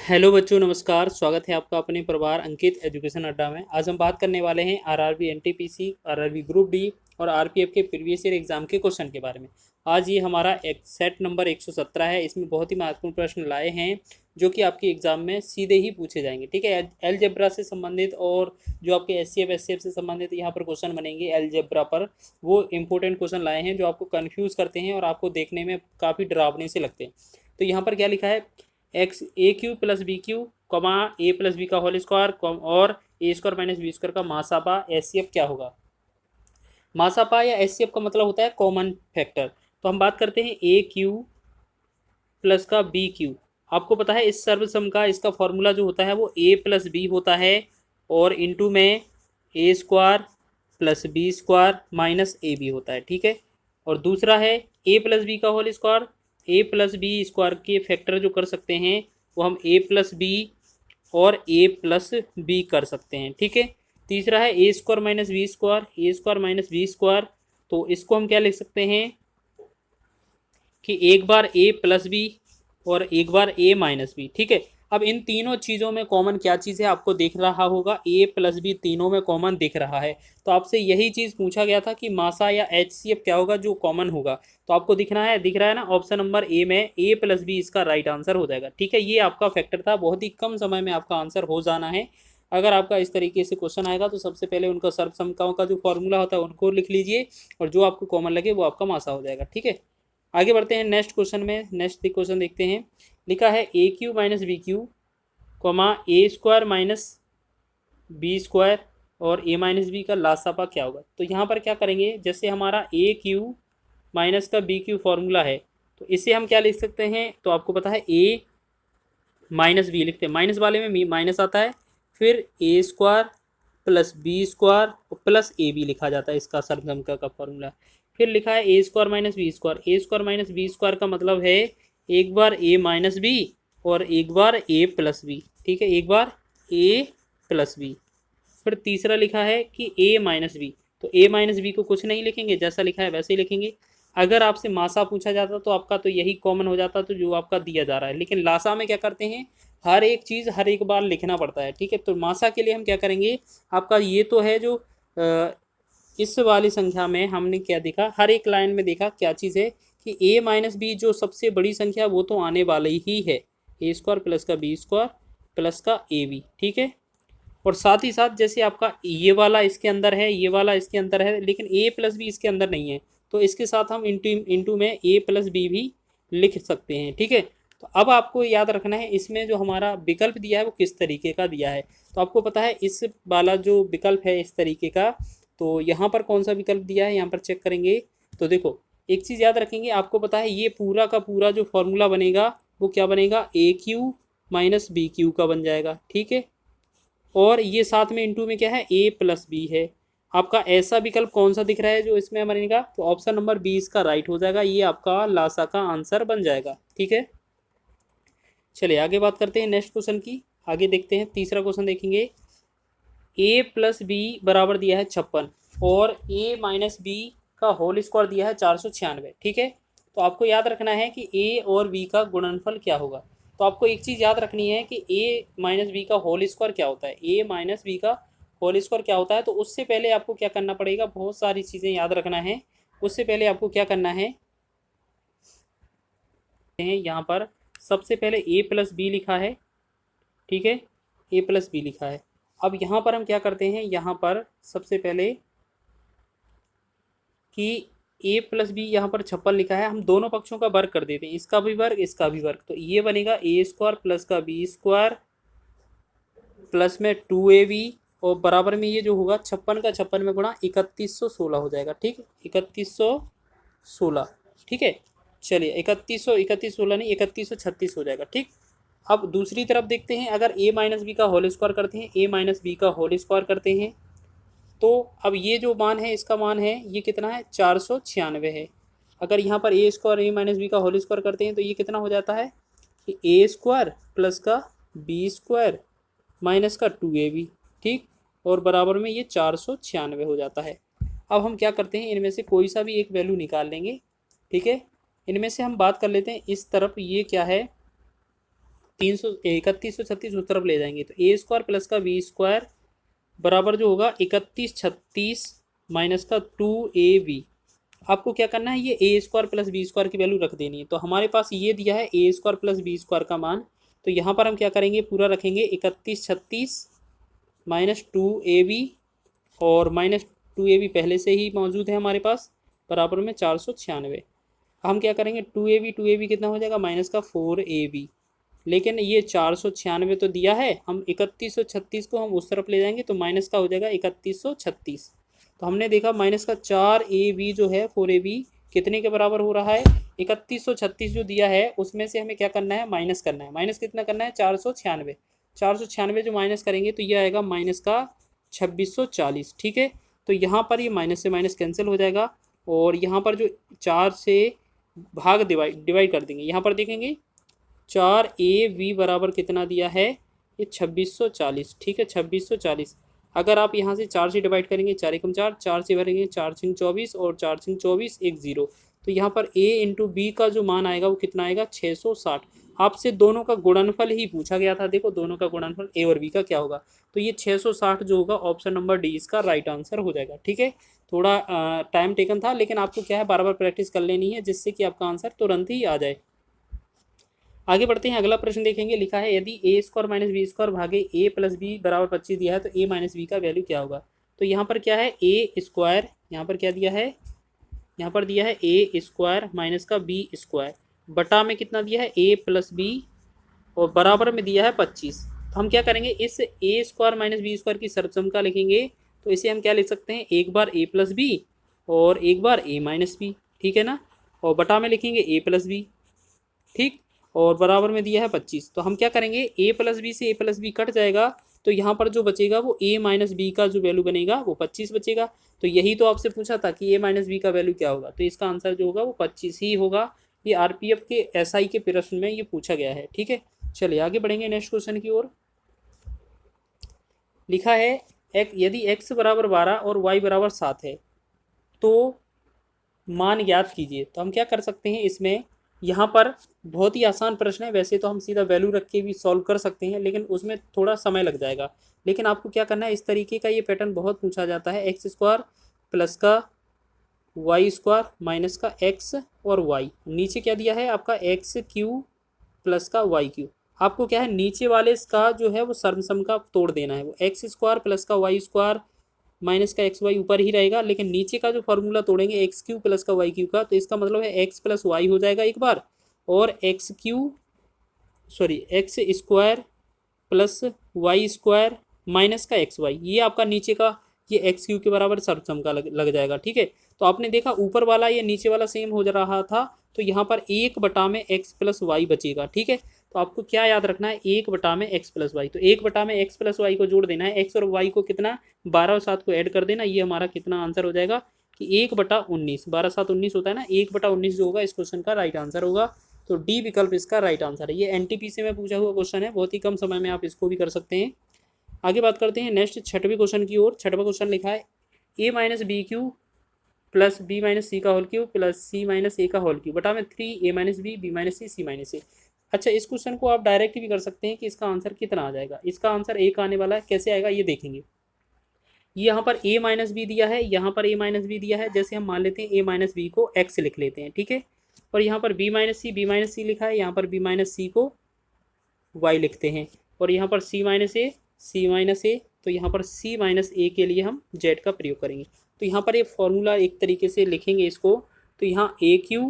Hello बच्चों, नमस्कार। स्वागत है आपका अपने परिवार अंकित एजुकेशन अड्डा में। आज हम बात करने वाले हैं RRB NTPC, RRB group D और आरपीएफ के प्रीवियस ईयर एग्जाम के क्वेश्चन के बारे में। आज ये हमारा एक सेट नंबर 117 है। इसमें बहुत ही महत्वपूर्ण प्रश्न लाए हैं जो कि आपके एग्जाम में सीधे ही पूछे जाएंगे। ठीक है, एलजेब्रा से संबंधित और जो आपके एससीएफ एससीएफ से संबंधित यहाँ पर क्वेश्चन बनेंगे एलजेब्रा पर। वो इंपॉर्टेंट क्वेश्चन लाए हैं जो आपको कन्फ्यूज़ करते हैं और आपको देखने में काफ़ी डरावने से लगते हैं। तो यहाँ पर क्या लिखा है, एक्स ए क्यू प्लस बी क्यू कमा ए प्लस बी का होल स्क्वायर और ए स्क्वायर माइनस बी स्क्वायर का मासापा एस सी एफ क्या होगा। मासापा या एस सी एफ का मतलब होता है कॉमन फैक्टर। तो हम बात करते हैं ए क्यू प्लस का बी क्यू। आपको पता है इस सर्वसम का इसका फॉर्मूला जो होता है वो ए प्लस बी होता है और इनटू में a square plus b square minus a b होता है। ठीक है, और दूसरा है ए प्लस बी का whole square. A plus b square के फैक्टर जो कर सकते हैं वो हम ए प्लस बी और ए प्लस बी कर सकते हैं। ठीक है, तीसरा है ए स्क्वायर माइनस बी स्क्वायर, ए स्क्वायर माइनस बी स्क्वायर। तो इसको हम क्या लिख सकते हैं कि एक बार ए प्लस बी और एक बार ए माइनस बी। ठीक है, अब इन तीनों चीज़ों में कॉमन क्या चीज़ है आपको दिख रहा होगा, ए प्लस बी तीनों में कॉमन दिख रहा है। तो आपसे यही चीज़ पूछा गया था कि मासा या एच सी एफ क्या होगा जो कॉमन होगा। तो आपको दिख रहा है ना, ऑप्शन नंबर ए में ए प्लस बी इसका राइट आंसर हो जाएगा। ठीक है, ये आपका फैक्टर था, बहुत ही कम समय में आपका आंसर हो जाना है। अगर आपका इस तरीके से क्वेश्चन आएगा तो सबसे पहले उनका सर्वसमताओं का जो फॉर्मूला होता है उनको लिख लीजिए और जो आपको कॉमन लगे वो आपका मासा हो जाएगा। ठीक है, आगे बढ़ते हैं नेक्स्ट क्वेश्चन में। नेक्स्ट क्वेश्चन देखते हैं। लिखा है a cube minus b cube comma a square minus b square और ए माइनस बी का लासापा क्या होगा। तो यहाँ पर क्या करेंगे, जैसे हमारा ए क्यू माइनस का बी क्यू फॉर्मूला है तो इसे हम क्या लिख सकते हैं, तो आपको पता है ए माइनस बी लिखते हैं, माइनस वाले में माइनस आता है, फिर a square plus b square plus a b लिखा जाता है, इसका सरगम का फॉर्मूला। फिर लिखा है ए स्क्वायर माइनस बी स्क्वायर। ए स्क्वायर माइनस बी स्क्वायर का मतलब है एक बार ए माइनस बी और एक बार ए प्लस बी। ठीक है, एक बार ए प्लस बी। फिर तीसरा लिखा है कि ए माइनस बी, तो ए माइनस बी को कुछ नहीं लिखेंगे, जैसा लिखा है वैसे ही लिखेंगे। अगर आपसे मासा पूछा जाता तो आपका तो यही कॉमन हो जाता, तो जो आपका दिया जा रहा है। लेकिन लासा में क्या करते हैं, हर एक चीज़ हर एक बार लिखना पड़ता है। ठीक है, तो मासा के लिए हम क्या करेंगे, आपका ये तो है जो इस वाली संख्या में हमने क्या देखा, हर एक लाइन में देखा क्या चीज़ है कि ए माइनस बी जो सबसे बड़ी संख्या वो तो आने वाली ही है, ए स्क्वायर प्लस का बी स्क्वायर प्लस का ए बी। ठीक है, और साथ ही साथ जैसे आपका ये वाला इसके अंदर है, ये वाला इसके अंदर है, लेकिन ए प्लस बी इसके अंदर नहीं है, तो इसके साथ हम इंटू इंटू में ए प्लस बी भी लिख सकते हैं। ठीक है, तो अब आपको याद रखना है इसमें जो हमारा विकल्प दिया है वो किस तरीके का दिया है। तो आपको पता है इस वाला जो विकल्प है इस तरीके का, तो यहाँ पर कौन सा विकल्प दिया है यहाँ पर चेक करेंगे। तो देखो एक चीज़ याद रखेंगे, आपको पता है ये पूरा का पूरा जो फॉर्मूला बनेगा वो क्या बनेगा, ए क्यू माइनस बी क्यू का बन जाएगा। ठीक है, और ये साथ में इंटू में क्या है, ए प्लस बी है। आपका ऐसा विकल्प कौन सा दिख रहा है जो इसमें बनेगा, तो ऑप्शन नंबर बी इसका राइट हो जाएगा, ये आपका लासा का आंसर बन जाएगा। ठीक है, चलिए आगे बात करते हैं नेक्स्ट क्वेश्चन की। आगे देखते हैं, तीसरा क्वेश्चन देखेंगे। ए प्लस बी बराबर दिया है 56 और ए माइनस बी का होल स्क्वायर दिया है 496। ठीक है, तो आपको याद रखना है कि ए और बी का गुणनफल क्या होगा। तो आपको एक चीज़ याद रखनी है कि ए माइनस बी का होल स्क्वायर क्या होता है, ए माइनस बी का होल स्क्वायर क्या होता है। तो उससे पहले आपको क्या करना पड़ेगा, बहुत सारी चीज़ें याद रखना है। उससे पहले आपको क्या करना है, यहाँ पर सबसे पहले ए प्लस बी लिखा है। ठीक है, ए प्लस बी लिखा है। अब यहाँ पर हम क्या करते हैं, यहाँ पर सबसे पहले कि ए प्लस बी यहाँ पर 56 लिखा है, हम दोनों पक्षों का वर्ग कर देते हैं, इसका भी वर्ग इसका भी वर्ग। तो ये बनेगा ए स्क्वायर प्लस का बी स्क्वायर प्लस में 2ab और बराबर में ये जो होगा 56 का 56 में गुणा 3116 हो जाएगा। ठीक है, 3116। ठीक है, चलिए 3116 नहीं 3136 हो जाएगा। ठीक, अब दूसरी तरफ देखते हैं, अगर ए माइनस बी का होल स्क्वायर करते हैं, ए माइनस बी का होल स्क्वायर करते हैं, तो अब ये जो मान है इसका मान है ये कितना है, 496 है। अगर यहाँ पर ए स्क्वायर ए माइनस बी का होल स्क्वायर करते हैं तो ये कितना हो जाता है कि ए स्क्वायर प्लस का बी स्क्वायर माइनस का 2ab। ठीक, और बराबर में ये 496 हो जाता है। अब हम क्या करते हैं, इनमें से कोई सा भी एक वैल्यू निकाल लेंगे। ठीक है, इनमें से हम बात कर लेते हैं, इस तरफ ये क्या है 3136 उस तरफ ले जाएंगे तो ए स्क्वायर प्लस का बी स्क्वायर बराबर जो होगा 3136 माइनस का 2ab। आपको क्या करना है, ये ए स्क्वायर प्लस बी स्क्वायर की वैल्यू रख देनी है। तो हमारे पास ये दिया है ए स्क्वायर प्लस बी स्क्वायर का मान, तो यहाँ पर हम क्या करेंगे, पूरा रखेंगे 3136 माइनस 2ab, और माइनस 2ab पहले से ही मौजूद है हमारे पास, बराबर में 496। हम क्या करेंगे, 2ab कितना हो जाएगा, माइनस का 4ab। लेकिन ये 496 तो दिया है, हम 3136 को हम उस तरफ ले जाएंगे तो माइनस का हो जाएगा 3136। तो हमने देखा माइनस का 4ab जो है 4ab कितने के बराबर हो रहा है, 3136 जो दिया है उसमें से हमें क्या करना है, माइनस करना है। माइनस कितना करना है, 496। 496 जो माइनस करेंगे तो ये आएगा माइनस का 2640। ठीक है, तो यहाँ पर ये माइनस से माइनस कैंसिल हो जाएगा, और यहाँ पर जो 4 से भाग डिवाइड कर देंगे। यहाँ पर देखेंगे 4ab बराबर कितना दिया है, ये 2640। ठीक है, 2640। अगर आप यहाँ से 4 से डिवाइड करेंगे, 4 एकम 4, 4 से भरेंगे 4 सिंग 24, और 4 सिंग 24 एक 0, तो यहाँ पर a इंटू बी का जो मान आएगा वो कितना आएगा, 660। आपसे दोनों का गुणनफल ही पूछा गया था, देखो दोनों का गुणनफल a और b का क्या होगा, तो ये 660 जो होगा ऑप्शन नंबर डी इसका राइट आंसर हो जाएगा। ठीक है, थोड़ा टाइम टेकन था, लेकिन आपको क्या है, बार बार प्रैक्टिस कर लेनी है, जिससे कि आपका आंसर तुरंत ही आ जाए। आगे बढ़ते हैं, अगला प्रश्न देखेंगे। लिखा है यदि ए स्क्वायर माइनस बी स्क्वायर भागे ए प्लस बी बराबर 25 दिया है तो ए माइनस बी का वैल्यू क्या होगा। तो यहाँ पर क्या है, ए स्क्वायर, यहाँ पर क्या दिया है, यहाँ पर दिया है ए स्क्वायर माइनस का बी स्क्वायर, बटा में कितना दिया है, ए प्लस बी, और बराबर में दिया है 25। तो हम क्या करेंगे, इस ए स्क्वायर माइनस बी स्क्वायर की सर्वसम्मता लिखेंगे। तो इसे हम क्या लिख सकते हैं, एक बार ए प्लस बी और एक बार ए माइनस बी। ठीक है ना, और बटा में लिखेंगे ए प्लस बी। ठीक, और बराबर में दिया है 25। तो हम क्या करेंगे, ए प्लस बी से ए प्लस बी कट जाएगा, तो यहाँ पर जो बचेगा वो ए माइनस बी का जो वैल्यू बनेगा वो 25 बचेगा। तो यही तो आपसे पूछा था कि ए माइनस बी का वैल्यू क्या होगा, तो इसका आंसर जो होगा वो 25 ही होगा। ये आरपीएफ के एसआई के प्रश्न में ये पूछा गया है। ठीक है, चलिए आगे बढ़ेंगे नेक्स्ट क्वेश्चन की ओर। लिखा है यदि एक्स बराबर 12 और वाई बराबर 7 है तो मान ज्ञात कीजिए। तो हम क्या कर सकते हैं इसमें, यहाँ पर बहुत ही आसान प्रश्न है, वैसे तो हम सीधा वैल्यू रख के भी सॉल्व कर सकते हैं, लेकिन उसमें थोड़ा समय लग जाएगा। लेकिन आपको क्या करना है, इस तरीके का ये पैटर्न बहुत पूछा जाता है, एक्स स्क्वायर प्लस का वाई स्क्वायर माइनस का एक्स और वाई, नीचे क्या दिया है आपका एक्स क्यू प्लस का वाई क्यू। आपको क्या है, नीचे वाले का जो है वो सर्वसम का तोड़ देना है, वो एक्स स्क्वायर प्लस का वाई स्क्वायर माइनस का एक्स वाई ऊपर ही रहेगा, लेकिन नीचे का जो फॉर्मूला तोड़ेंगे एक्स क्यू प्लस का वाई क्यू का, तो इसका मतलब है एक्स प्लस वाई हो जाएगा एक बार, और x square plus y square minus का एक्स वाई, ये आपका नीचे का ये एक्स क्यू के बराबर सर्वसम का लग जाएगा। ठीक है, तो आपने देखा ऊपर वाला ये नीचे वाला सेम हो जा रहा था, तो यहाँ पर 1 में एक्स प्लस वाई बचेगा। ठीक है, तो आपको क्या याद रखना है, 1 में एक्स प्लस वाई, तो 1 में एक्स प्लस वाई को जोड़ देना है, एक्स और वाई को कितना 12 और 7 को ऐड कर देना, ये हमारा कितना आंसर हो जाएगा कि 1/19, 12 7 19 होता है ना, 1/19 जो होगा इस क्वेश्चन का राइट आंसर होगा। तो डी विकल्प इसका राइट आंसर है। ये एनटीपीसी में पूछा हुआ क्वेश्चन है, बहुत ही कम समय में आप इसको भी कर सकते हैं। आगे बात करते हैं नेक्स्ट छठवें क्वेश्चन की ओर। छठवां क्वेश्चन लिखा है a minus b cube plus b minus c का whole cube plus c minus a का होल क्यू बटा में 3 a minus b minus c minus a. अच्छा, इस क्वेश्चन को आप डायरेक्ट भी कर सकते हैं कि इसका आंसर कितना आ जाएगा। इसका आंसर एक आने वाला है, कैसे आएगा ये देखेंगे। यहाँ पर a माइनस बी दिया है, यहाँ पर a माइनस बी दिया है, जैसे हम मान लेते हैं a माइनस बी को x लिख लेते हैं। ठीक है, और यहाँ पर b माइनस सी लिखा है, यहाँ पर b माइनस सी को y लिखते हैं, और यहाँ पर c माइनस ए, तो यहाँ पर c माइनस ए के लिए हम z का प्रयोग करेंगे। तो यहाँ पर ये फॉर्मूला एक तरीके से लिखेंगे इसको, तो यहाँ a cube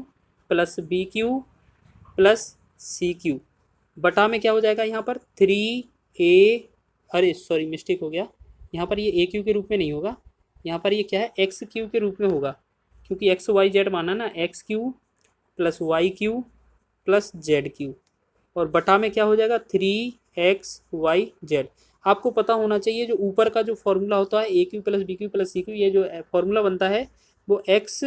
plus b cube plus c cube बटा में क्या हो जाएगा, यहाँ पर 3a, अरे सॉरी मिस्टेक हो गया, यहाँ पर ये ए क्यू के रूप में नहीं होगा, यहाँ पर ये क्या है एक्स क्यू के रूप में होगा, क्योंकि एक्स वाई जेड माना ना, x cube plus y cube plus z cube, और बटा में क्या हो जाएगा 3xyz। आपको पता होना चाहिए जो ऊपर का जो फॉर्मूला होता है a cube plus b cube plus c cube, ये जो फॉर्मूला बनता है वो x,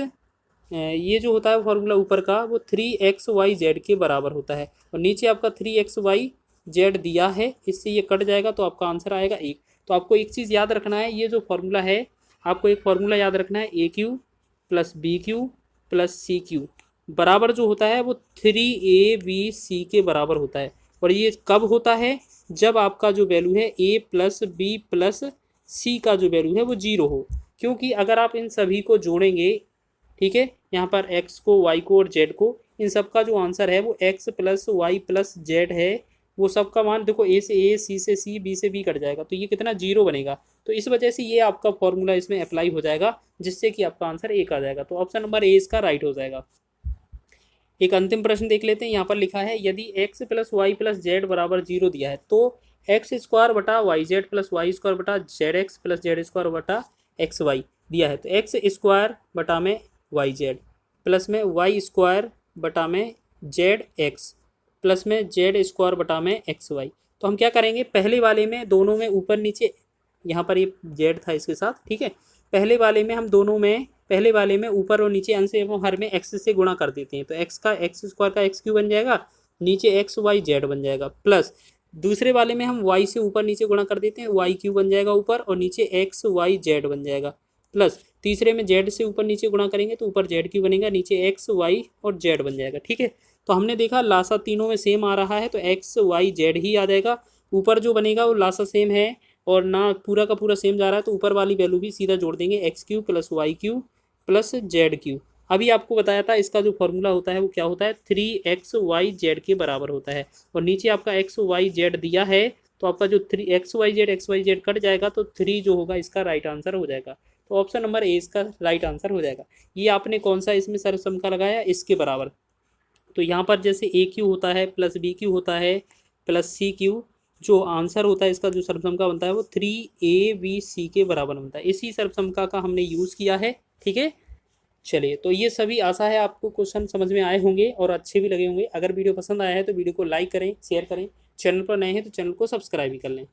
ये जो होता है फॉर्मूला ऊपर का वो 3xyz के बराबर होता है, और नीचे आपका 3xyz दिया है, इससे ये कट जाएगा तो आपका आंसर आएगा 1। तो आपको एक चीज़ याद रखना है, ये जो फॉर्मूला है आपको एक फॉर्मूला याद रखना है, a cube plus b cube plus c cube बराबर जो होता है वो 3abc के बराबर होता है, और ये कब होता है, जब आपका जो वैल्यू है a प्लस बी प्लस सी का जो वैल्यू है वो 0 हो। क्योंकि अगर आप इन सभी को जोड़ेंगे, ठीक है, यहाँ पर x को, y को और z को, इन सब का जो आंसर है वो x plus y plus z है। वो सब का मान देखो, a से a, c से c, b से b कट जाएगा, तो ये कितना 0 बनेगा। तो इस वजह से ये आपका फॉर्मूला इसमें अप्लाई हो जाएगा, जिससे कि आपका आंसर एक आ जाएगा। तो ऑप्शन नंबर ए इसका राइट हो जाएगा। एक अंतिम प्रश्न देख लेते हैं। यहाँ पर लिखा है यदि x plus y plus z बराबर 0 दिया है तो एक्स स्क्वायर बटा y z plus y square बटा z x plus z square बटा एक्स वाई दिया है। तो एक्स स्क्वायर बटा में वाई जेड प्लस में वाई स्क्वायर बटा में जेड एक्स प्लस में जेड स्क्वायर बटा में एक्स वाई। तो हम क्या करेंगे, पहले वाले में दोनों में ऊपर नीचे, यहाँ पर ये जेड था इसके साथ, ठीक है, पहले वाले में हम दोनों में, पहले वाले में ऊपर और नीचे अंश एवं हर में एक्स से गुणा कर देते हैं। तो एक्स का एक्स स्क्वायर का एक्स क्यू बन जाएगा, नीचे एक्स वाई जेड बन जाएगा, प्लस दूसरे वाले में हम वाई से ऊपर नीचे गुणा कर देते हैं, वाई क्यू बन जाएगा ऊपर और नीचे एक्स वाई जेड बन जाएगा, प्लस तीसरे में जेड से ऊपर नीचे गुणा करेंगे तो ऊपर जेड क्यू बनेगा, नीचे एक्स वाई और जेड बन जाएगा। ठीक है, तो हमने देखा लासा तीनों में सेम आ रहा है तो एक्स वाई जेड ही आ जाएगा। ऊपर जो बनेगा वो लासा सेम है और ना पूरा का पूरा सेम जा रहा है, तो ऊपर वाली वैल्यू भी सीधा जोड़ देंगे, x cube plus y cube plus z cube. अभी आपको बताया था इसका जो फॉर्मूला होता है वो क्या होता है, 3xyz के बराबर होता है। और नीचे आपका xyz दिया है तो आपका जो 3xyz कट जाएगा तो 3 जो होगा इसका राइट आंसर हो जाएगा। तो ऑप्शन नंबर ए इसका राइट आंसर हो जाएगा। ये आपने कौन सा इसमें सर्वसम का लगाया, इसके बराबर। तो यहाँ पर जैसे ए क्यू होता है प्लस बी क्यू होता है प्लस सी क्यू, जो आंसर होता है इसका जो सर्वसम का बनता है वो 3abc के बराबर बनता है। इसी सर्वसम का हमने यूज़ किया है। ठीक है, चलिए, तो ये सभी आशा है आपको क्वेश्चन समझ में आए होंगे और अच्छे भी लगे होंगे। अगर वीडियो पसंद आया है तो वीडियो को लाइक करें, शेयर करें, चैनल पर नए हैं तो चैनल को सब्सक्राइब भी कर लें।